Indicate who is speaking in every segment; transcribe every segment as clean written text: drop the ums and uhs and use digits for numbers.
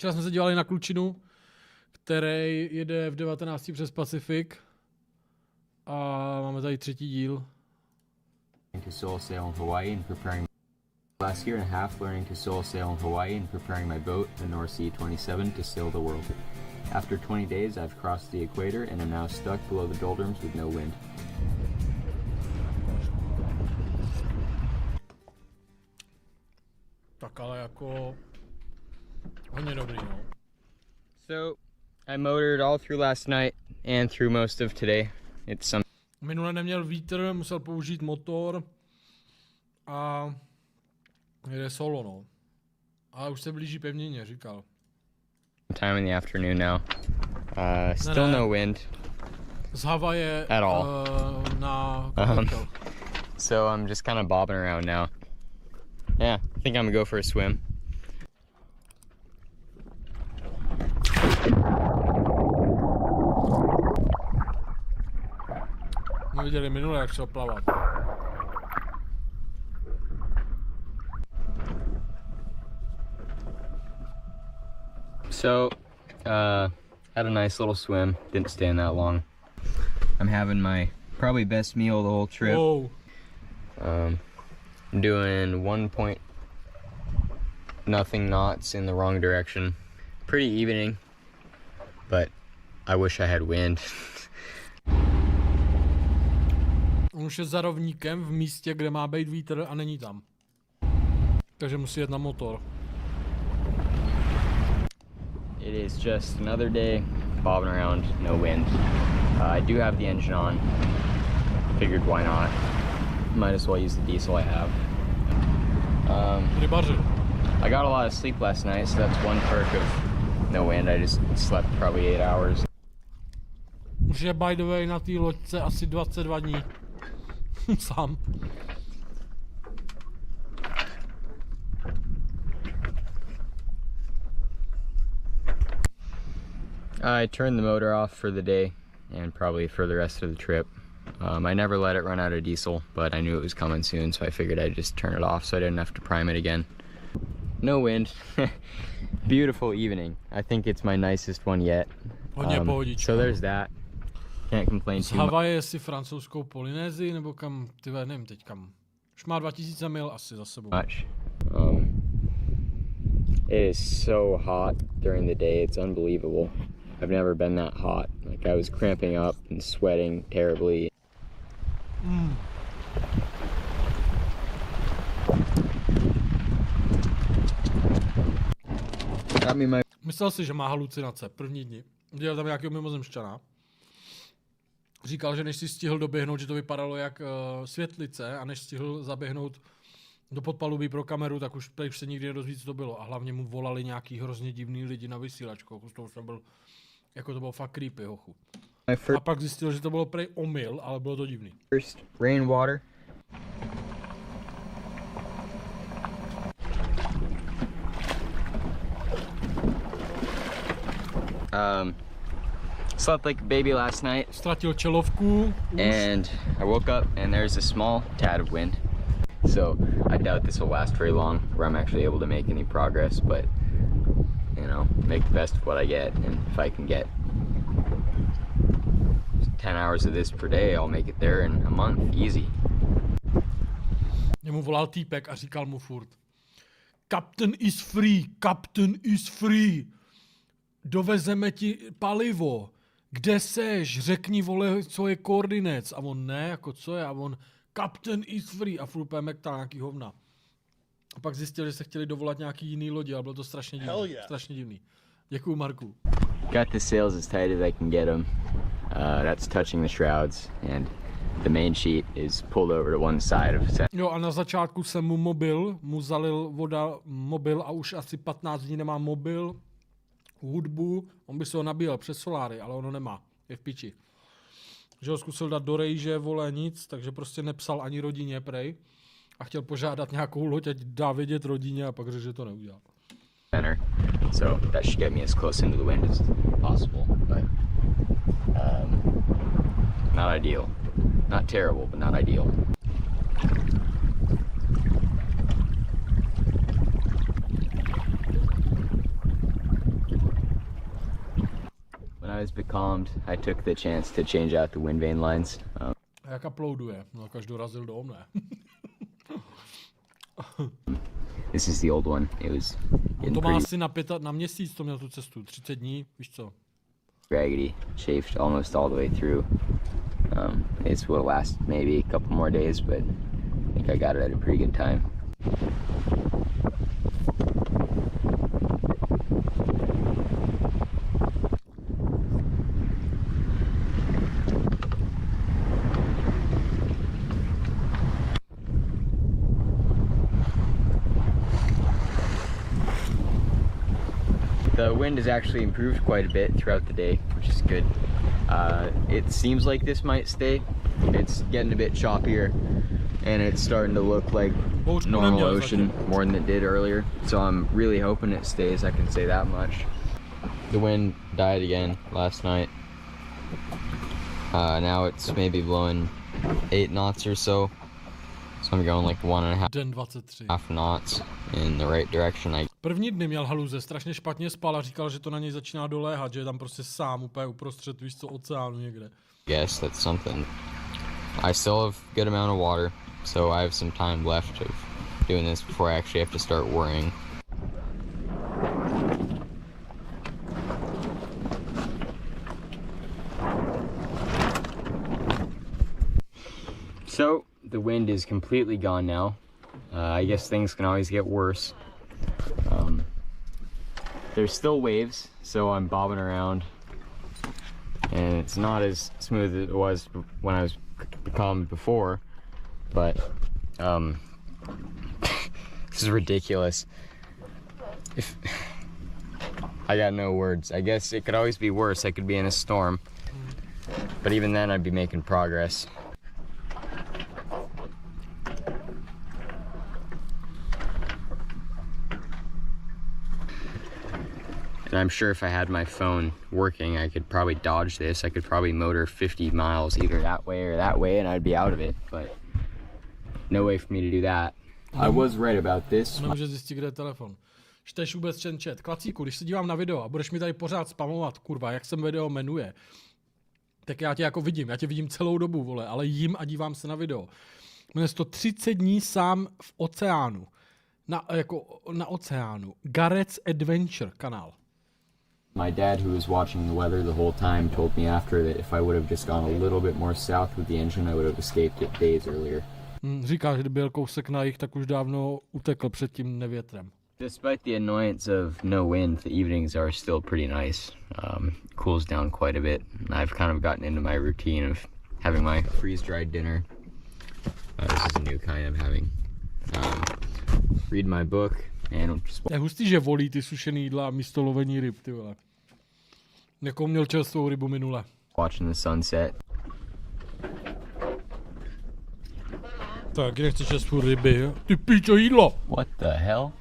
Speaker 1: Včera jsme se dívali na klučinu, který jede v 19 přes Pacifik. A máme tady 3. díl.
Speaker 2: To solo sail in Hawaii and preparing last year and a half learning to solo sail in Hawaii and preparing my boat, the North Sea 27, to sail the world. After 20 days, I've crossed the equator and am now stuck below the doldrums with no wind.
Speaker 1: Tak ale jako hodně dobrý, no.
Speaker 3: So, I motored all through last night and through most of today. It's some.
Speaker 1: Minule neměl vítr, musel použít motor a jede solo, no. Ale už se blíží pevnině, říkal.
Speaker 3: Time in the afternoon now. Still no wind.
Speaker 1: Z Havaje
Speaker 3: at all.
Speaker 1: Na
Speaker 3: So I'm just kind of bobbing around now. Yeah, I think I'm gonna go for a swim.
Speaker 1: My viděli minule, jak šel plavat.
Speaker 3: So, had a nice little swim. Didn't stand that long. I'm having my probably best meal the whole trip.
Speaker 1: Whoa.
Speaker 3: I'm doing 1 knots in the wrong direction. Pretty evening, but I wish I had wind.
Speaker 1: On už je za rovníkem v místě, kde má být vítr a není tam. Takže musí jet na motor.
Speaker 3: It is just another day, bobbing around, no wind. I do have the engine on. Figured why not. Might as well use the diesel I have. I got a lot of sleep last night, so that's one perk of no wind. I just slept probably 8 hours.
Speaker 1: Už je by the way na té loďce asi 22 dní. Sám.
Speaker 3: I turned the motor off for the day and probably for the rest of the trip. I never let it run out of diesel, but I knew it was coming soon, so I figured I'd just turn it off so I didn't have to prime it again. No wind. Beautiful evening. I think it's my nicest one yet. So there's that. Can't complain too much.
Speaker 1: Havaje si francouzskou Polynézii, nebo kam, ty nevím teď kam. Už má 2000 mil asi za sebou.
Speaker 3: It is so hot during the day, it's unbelievable. I've never been that hot. Like I was cramping up and sweating terribly.
Speaker 1: Myslel si, že má halucinace první dny. Dělal tam nějakého mimozemšťana. Říkal, že než si stihl doběhnout, že to vypadalo jak světlice a než stihl zaběhnout do podpalubí pro kameru, tak už se nikdy nedozví, co to bylo. A hlavně mu volali nějaký hrozně divný lidi na vysílačku. Z toho jsem byl, jako to bylo fakt creepy, hochu. A pak zjistil, že to bylo prej omyl, ale bylo to divný.
Speaker 3: First rainwater. Slept like a baby last night.
Speaker 1: Ztratil čelovku.
Speaker 3: And I woke up and there's a small tad of wind. So I doubt this will last very long, where I'm actually able to make any progress, but you know, make the best of what I get, and if I can get 10 hours of this per day, I'll make it there in a month, easy.
Speaker 1: Jemu volal týpek a říkal mu furt: Captain is free, Captain is free. Dovezeme ti palivo. Kde seš? Řekni, vole, co je koordinace. A on ne, jako co je? A on Captain is free. A furt mektal nějaký hovna. A pak zjistil, že se chtěli dovolat nějaký jiný lodi, ale bylo to strašně divný.
Speaker 4: Yeah.
Speaker 1: Strašně divný. Děkuju, Marku.
Speaker 3: Got the sails as tight as I can get them. That's touching the shrouds, and the main sheet is pulled over to one side of the.
Speaker 1: Jo, a na začátku jsem mu zalil voda mobil a už asi 15 dní nemá mobil, hudbu, on by se ho nabíjel přes soláry, ale ono nemá, je v piči. Že ho zkusil dát do rejže, vole, nic, takže prostě nepsal ani rodině, prej, a chtěl požádat nějakou loď, ať dá vědět rodině, a pak řekl, že to neudělal.
Speaker 3: So that should get me as close into the wind as possible, but not ideal. Not terrible, but not ideal. I was becalmed, I took the chance to change out the wind vane lines.
Speaker 1: A jak uploaduje? No, každý dorazil do mne.
Speaker 3: This is the old one. It was
Speaker 1: On to má asi na měsíc, to měl tu cestu, 30 dní, víš co?
Speaker 3: raggedy, chafed almost all the way through. It will last maybe a couple more days, but I think I got it at a pretty good time. The wind has actually improved quite a bit throughout the day, which is good. It seems like this might stay. It's getting a bit choppier, and it's starting to look like normal ocean more than it did earlier. So I'm really hoping it stays, I can say that much. The wind died again last night. Now it's maybe blowing 8 knots or so. So I'm going like 1.5 knots in the right direction.
Speaker 1: První dny měl haluze, strašně špatně spal a říkal, že to na něj začíná doléhat, že je tam prostě sám úplně uprostřed, víš co, oceánu někde.
Speaker 3: Yes, that's something. I still have a good amount of water, so I have some time left of doing this before I actually have to start worrying. So, the wind is completely gone now. I guess things can always get worse. There's still waves, so I'm bobbing around, and it's not as smooth as it was when I was calm before, but this is ridiculous. I got no words. I guess it could always be worse. I could be in a storm, but even then I'd be making progress. And I'm sure if I had my phone working, I could probably dodge this. I could probably motor 50 miles either that way or that way and I'd be out of it, but no way for me to do that. I was right about this.
Speaker 1: Nemůže zjistit, kde je telefon. Čteš vůbec ten chat. Klacíku, když se dívám na video a budeš mi tady pořád spamovat, kurva, jak se video jmenuje, tak já tě jako vidím. Já tě vidím celou dobu, vole, ale jím a dívám se na video. Jmenuje se to 30 dní sám v oceánu. Na oceánu. Garrett's Adventure kanál.
Speaker 2: My dad, who was watching the weather the whole time, told me after that if I would have just gone a little bit more south with the engine, I would have escaped it days earlier.
Speaker 1: Říká, že kdyby byl kousek na jih, tak už dávno utekl před tím nevětrem.
Speaker 3: Despite the annoyance of no wind, the evenings are still pretty nice. Cools down quite a bit. I've kind of gotten into my routine of having my freeze-dried dinner. This is a new kind I'm having. Read my book and just...
Speaker 1: Je hustý, že volí ty sušený jídla místo lovení ryb, ty vole. Jakou měl čerstvou rybu minule.
Speaker 3: Watching the sunset.
Speaker 1: Tak, nechci čerstvou ryby, jo? Ty píčo, jídlo!
Speaker 3: What the hell?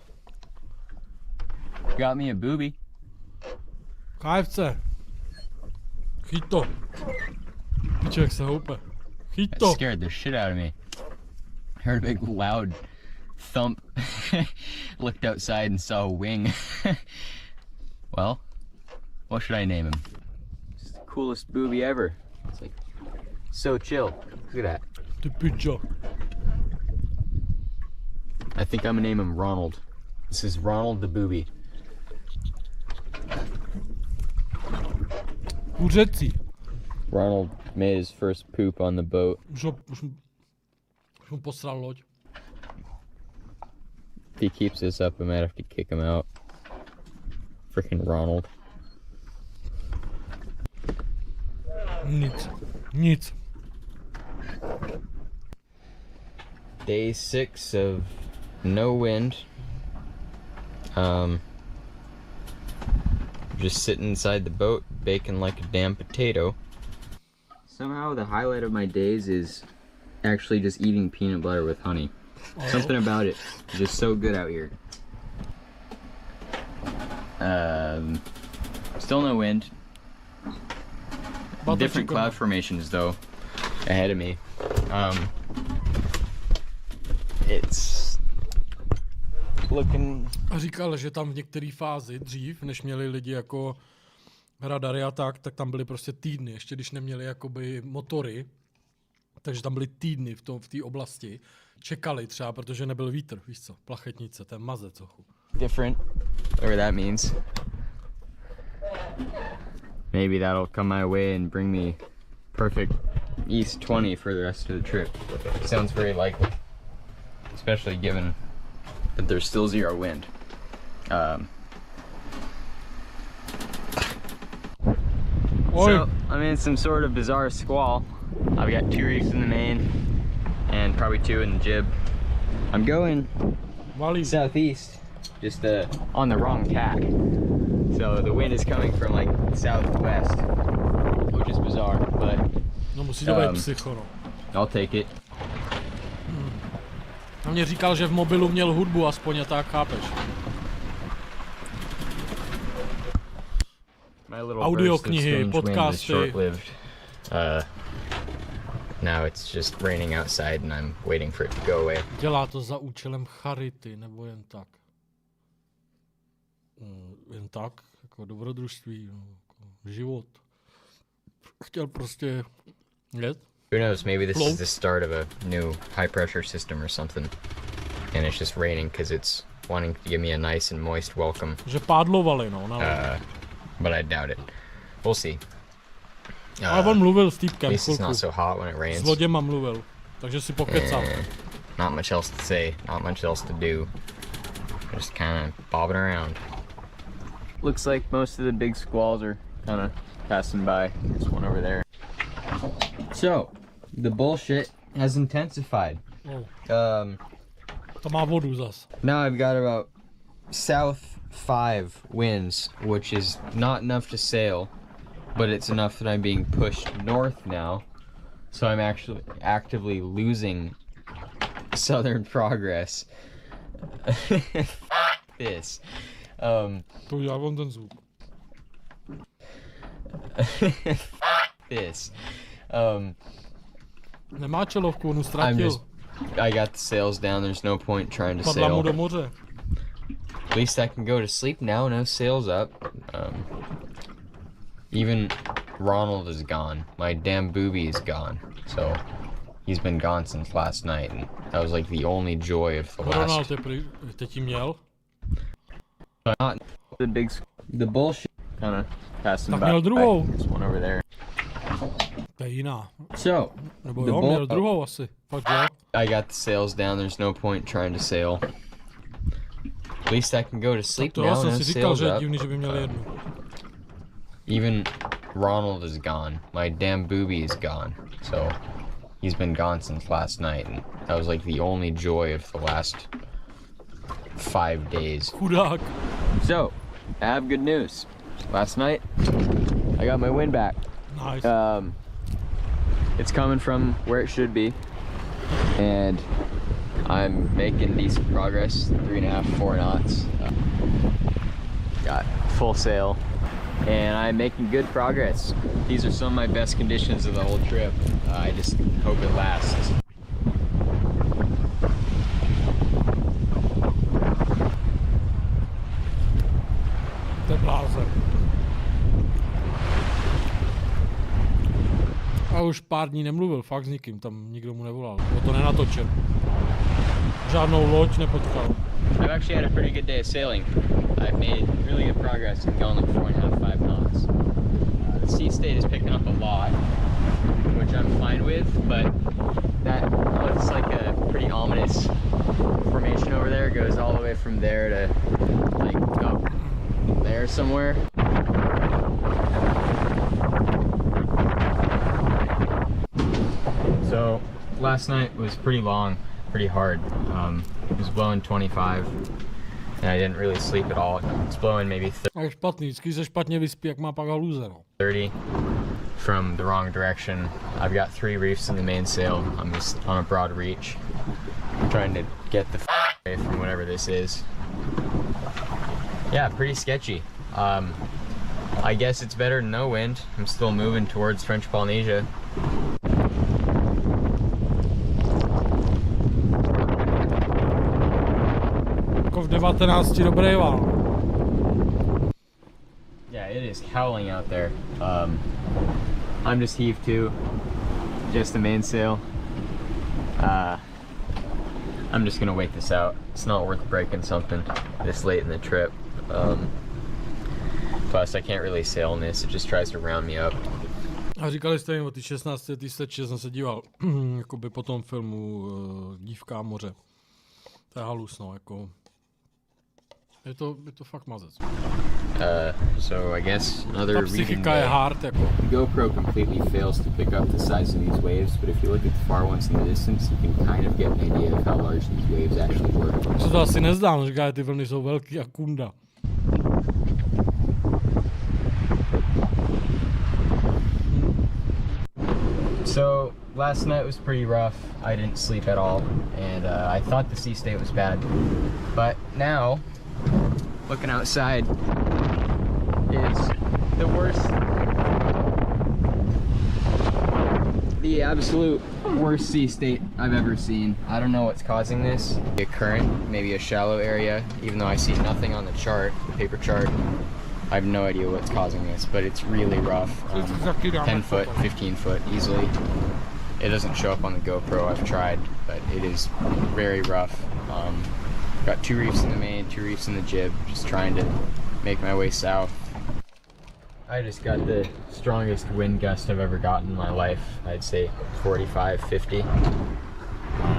Speaker 3: Got me a booby.
Speaker 1: KFC. Chyť to. Píčo, jak se houpe. Chyť to.
Speaker 3: That scared the shit out of me. I heard a big loud thump. Looked outside and saw a wing. Well, what should I name him? It's the coolest booby ever. It's like so chill. Look at that.
Speaker 1: Ty píčo.
Speaker 3: I think I'm gonna name him Ronald. This is Ronald the booby.
Speaker 1: Kuřecí.
Speaker 3: Ronald made his first poop on the boat.
Speaker 1: Už mu posral loď.
Speaker 3: If he keeps this up, I might have to kick him out. Freaking Ronald.
Speaker 1: Nic.
Speaker 3: Day 6 of no wind. Just sitting inside the boat, baking like a damn potato. Somehow the highlight of my days is actually just eating peanut butter with honey. Something about it is just so good out here. Still no wind. Different cloud formations though ahead of me. It's looking...
Speaker 1: A říkal, že tam v některé fázi dřív, než měli lidi jako radary a tak tam byly prostě týdny, ještě když neměli jakoby motory, takže tam byly týdny v té oblasti. Čekali třeba, protože nebyl vítr, víš co, plachetnice, ten mazec trochu.
Speaker 3: Different, whatever that means. Maybe that'll come my way and bring me perfect East 20 for the rest of the trip. Sounds very likely, especially given that there's still zero wind. So I'm in some sort of bizarre squall. I've got 2 reefs in the main and probably 2 in the jib. I'm going southeast, just on the wrong tack. So the wind is coming from like southwest, which is bizarre, but
Speaker 1: no, musí to být psycho, no.
Speaker 3: I'll take it.
Speaker 1: A mě říkal, že v mobilu měl hudbu, aspoň a tak, chápeš? Audioknihy, podcasty.
Speaker 3: Now it's just raining outside and I'm waiting for it to go away.
Speaker 1: Dělá to za účelem charity, nebo jen tak? Jen tak, jako dobrodružství, jako život. Chtěl prostě jet.
Speaker 3: Who knows, maybe this is the start of a new high pressure system or something. And it's just raining because it's wanting to give me a nice and moist welcome.
Speaker 1: Že pádlovali, no.
Speaker 3: But I doubt it. We'll see.
Speaker 1: Ale on mluvil s týpkem,
Speaker 3: it's not so hot when it rains.
Speaker 1: S loděma mluvil, takže si pokecal.
Speaker 3: Not much else to say, not much else to do. Just kind of bobbing around. Looks like most of the big squalls are kind of passing by. There's one over there. So, the bullshit has intensified.
Speaker 1: To má vodu zas.
Speaker 3: Now I've got about south 5 winds, which is not enough to sail, but it's enough that I'm being pushed north now. So I'm actually actively losing southern progress. This.
Speaker 1: To já vám ten zvuk.
Speaker 3: This.
Speaker 1: Nemá čelovku, on ztratil.
Speaker 3: I got the sails down, there's no point trying to
Speaker 1: Padla mu
Speaker 3: sail.
Speaker 1: do moře.
Speaker 3: At least I can go to sleep now, no sails up. Even Ronald is gone. My damn booby is gone. So he's been gone since last night, and that was like the only joy of the last.
Speaker 1: Ronald teď jí měl?
Speaker 3: Not the bullshit kind of passing
Speaker 1: Tak
Speaker 3: by.
Speaker 1: měl druhou.
Speaker 3: There's one over there.
Speaker 1: To je jiná.
Speaker 3: So
Speaker 1: Nebo jo, měl druhou asi. Fakt jo.
Speaker 3: I got the sails down, there's no point trying to sail. At least I can go to sleep
Speaker 1: To
Speaker 3: now,
Speaker 1: já
Speaker 3: no
Speaker 1: jsem si říkal,
Speaker 3: sails
Speaker 1: že je
Speaker 3: up.
Speaker 1: divný, že by měl jednu.
Speaker 3: Even Ronald is gone. My damn booby is gone. So he's been gone since last night, and that was like the only joy of the last 5 days.
Speaker 1: Chudák.
Speaker 3: So, I have good news. Last night, I got my wind back.
Speaker 1: Nice.
Speaker 3: It's coming from where it should be, and I'm making decent progress. 3.5, 4 knots. Got full sail, and I'm making good progress. These are some of my best conditions of the whole trip. I just hope it lasts.
Speaker 1: To je blázen. A už pár dní nemluvil, fakt s nikým, tam nikdo mu nevolal. Bylo to nenatočil. Žádnou loď nepotkal.
Speaker 3: I've actually had a pretty good day of sailing. I've made really good progress and gone like 4.5, 5 knots. The sea state is picking up a lot, which I'm fine with, but that looks like a pretty ominous formation over there. It goes all the way from there to like up there somewhere. So last night was pretty long, pretty hard. It was blowing 25 and I didn't really sleep at all. It's blowing maybe
Speaker 1: A je špatný, vždycky se špatně vyspí, jak má pak halúze, no.
Speaker 3: 30 from the wrong direction. I've got 3 reefs in the mainsail. I'm just on a broad reach, trying to get the away from whatever this is. Yeah, pretty sketchy. I guess it's better than no wind. I'm still moving towards French Polynesia.
Speaker 1: Jako v 19 dobrý vál.
Speaker 3: Yeah, it is howling out there. I'm just heave to, just the mainsail. I'm just gonna wait this out. It's not worth breaking something this late in the trip. Plus, I can't really sail in this. It just tries to round me up.
Speaker 1: A říkali jste jim o ty 16. slečně, jsem se díval jakoby po tom filmu Dívka a moře. To je halus, no, jako... Je to fakt mazec.
Speaker 3: So I guess another
Speaker 1: Ta
Speaker 3: reading
Speaker 1: psychika je
Speaker 3: day.
Speaker 1: hard, jako.
Speaker 2: The GoPro completely fails to pick up the size of these waves, but if you look at the far ones in the distance, you can kind of get an idea of how large these waves actually were.
Speaker 1: Se to asi nezdá, no, říká, že ty vlny jsou velký a kunda.
Speaker 3: So last night was pretty rough. I didn't sleep at all, and I thought the sea state was bad. But now, looking outside is the worst, the absolute worst sea state I've ever seen. I don't know what's causing this. A current, maybe a shallow area, even though I see nothing on the chart, the paper chart. I have no idea what's causing this, but it's really rough. 10 foot, 15 foot easily. It doesn't show up on the GoPro, I've tried, but it is very rough. Got 2 reefs in the main, 2 reefs in the jib, just trying to make my way south. I just got the strongest wind gust I've ever gotten in my life. I'd say 45, 50.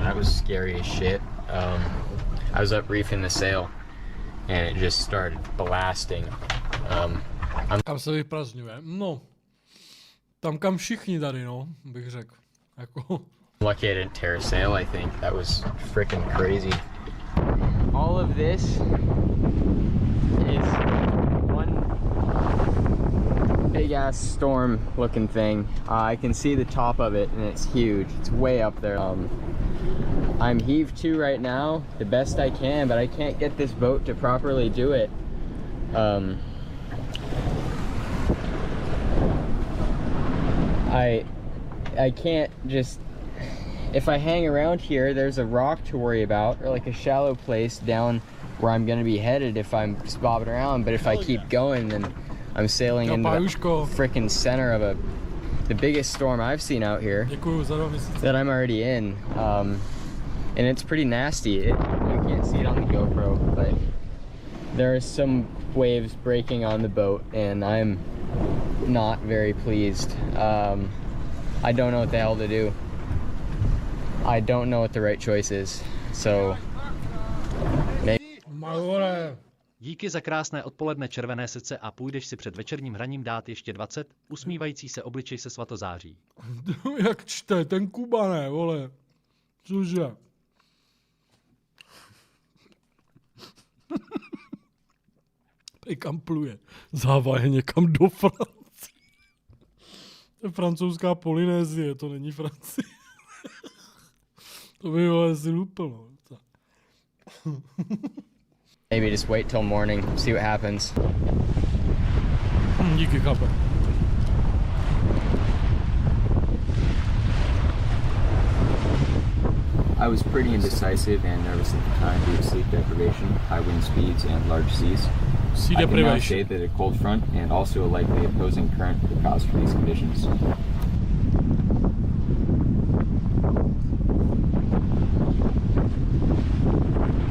Speaker 3: That was scary as shit. I was up reefing the sail and it just started blasting.
Speaker 1: Kam se vyprazňuje? No, tam kam všichni tady, no, bych řekl. Jako...
Speaker 3: Lucky I didn't tear a sail, I think. That was freaking crazy. All of this is one big ass storm looking thing. I can see the top of it and it's huge. It's way up there. I'm heave to right now, the best I can, but I can't get this boat to properly do it. I can't just, if I hang around here, there's a rock to worry about, or like a shallow place down where I'm gonna be headed if I'm just bobbing around. But if I keep going, then I'm sailing into the frickin' center of the biggest storm I've seen out here that I'm already in. And it's pretty nasty. You can't see it on the GoPro, but there are some waves breaking on the boat and I'm not very pleased. I don't know what the hell to do. I don't know what the right choice is. So
Speaker 4: Díky za krásné odpoledne červené srdce a půjdeš si před večerním hraním dát ještě 20, usmívající se obličej se svatozáří.
Speaker 1: Jak čte, ten Kubané, vole. Cože? Tady kam pluje? Závaje někam do Francie. To je francouzská Polynézie, to není Francie. To by ho asi lupilo.
Speaker 3: maybe just wait till morning, see what happens.
Speaker 1: Díky, chlape.
Speaker 2: I was pretty indecisive and nervous at the time due to sleep deprivation, high wind speeds, and large seas.
Speaker 1: Sea
Speaker 2: I can now say
Speaker 1: deprivation.
Speaker 2: that a cold front and also a likely opposing current were the cause for these conditions.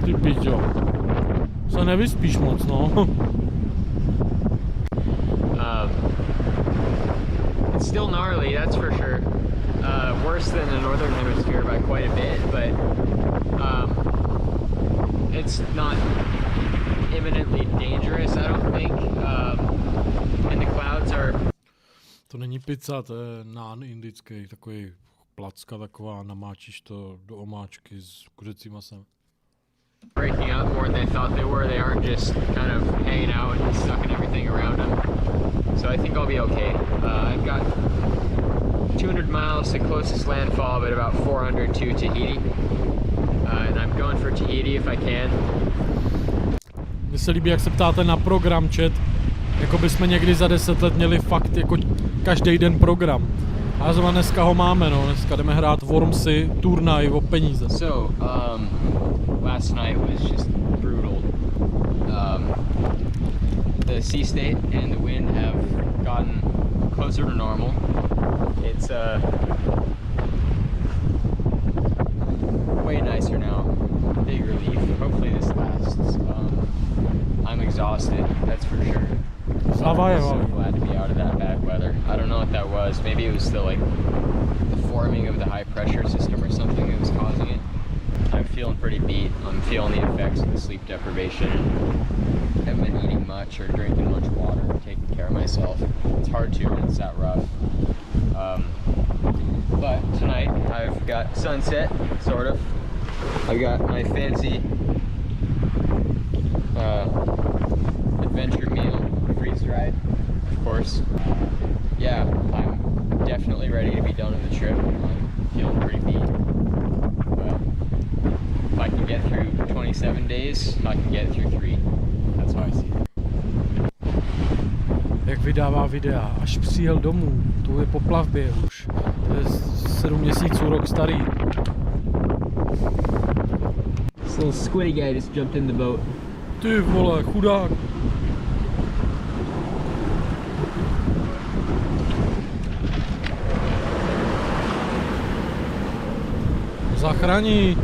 Speaker 1: Ty pičo. Se nevyspíš moc, no.
Speaker 3: It's still gnarly, that's for sure. Worse than the northern hemisphere by quite a bit, but it's not imminently dangerous, I don't think. And the clouds are...
Speaker 1: To není pizza, to je nán indický, takový placka taková, namáčíš to do omáčky s kuřecím masem.
Speaker 3: breaking up more than they thought they were. They aren't just kind of hanging out and sucking everything around them. So I think I'll be okay. I've got 200 miles to closest landfall, but about 400 to Tahiti. And I'm going for Tahiti if I can.
Speaker 1: Mně se líbí, jak se ptáte na program, chat. Jako bychom někdy za 10 let měli fakt jako každý den program. A zrovna dneska ho máme, no. Dneska jdeme hrát Wormsy turnaj o peníze.
Speaker 3: So, last night was just brutal. The sea state and the wind have gotten closer to normal. It's way nicer now. Big relief. Hopefully this lasts. I'm exhausted, that's for sure. So I'm so glad to be out of that bad weather. I don't know what that was. Maybe it was the forming of the high pressure system or something that was causing it. I'm feeling pretty beat. I'm feeling the effects of the sleep deprivation. Haven't been eating much or drinking much water or taking care of myself. It's hard to when it's that rough. But tonight I've got sunset, sort of. I've got my fancy adventure meal, freeze-dried, of course. Yeah, I'm definitely ready to be done with the trip. I'm feeling pretty beat. But if I can get through 27 days, I can get through 3. That's how I see it.
Speaker 1: Jak vydává videa, až přijel domů, to je po plavbě už. To je 7 měsíců, rok starý.
Speaker 3: This little squiddy guy just jumped in the boat.
Speaker 1: Ty vole, chudák. Zachrání.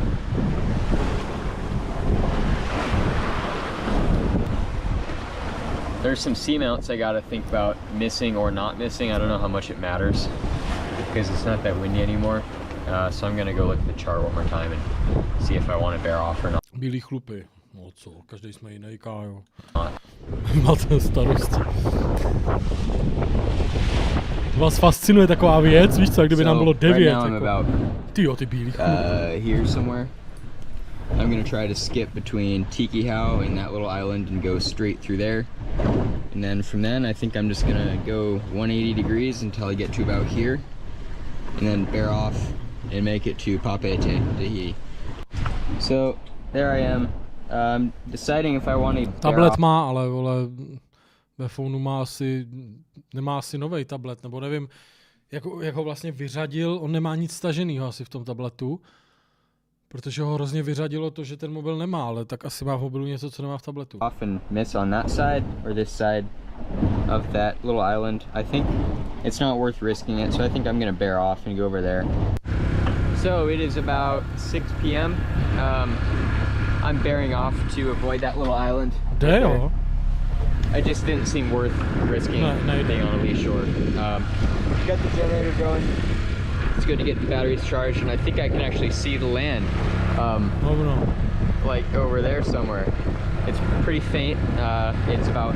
Speaker 3: There's some seamounts I gotta think about missing or not missing. I don't know how much it matters because it's not that windy anymore. So I'm gonna go look at the chart one more time and see if I want to bear off or not.
Speaker 1: Bílý chlupy. No co, každý jsme jiný, kájo. Máte starosti. Vás fascinuje taková věc, víš co, jak kdyby nám bylo 9.
Speaker 3: Right now I'm about
Speaker 1: Tyjo, ty bílý chlupy.
Speaker 3: here somewhere. I'm gonna try to skip between Tichý and that little island and go straight through there. And then from then I think I'm just gonna go 180 degrees until I get to about here. And then bear off and make it to Tichý. So there I am. Deciding if I want to.
Speaker 1: Tablet má, ale vole, ve phoneu má nemá asi novej tablet, nebo nevím, jak ho vlastně vyřadil, on nemá nic staženýho asi v tom tabletu, protože ho hrozně vyřadilo to, že ten mobil nemá, ale tak asi má v mobilu něco, co nemá v tabletu.
Speaker 3: Off and miss on that side or this side of that little island. I think it's not worth risking it, so I think I'm gonna bear off and go over there. So it is about 6 p.m. I'm bearing off to avoid that little island.
Speaker 1: Jo.
Speaker 3: It just didn't seem worth risking being on a lee shore. Got the generator going. It's good to get the batteries charged, and I think I can actually see the land. Like over there somewhere. It's pretty faint. It's about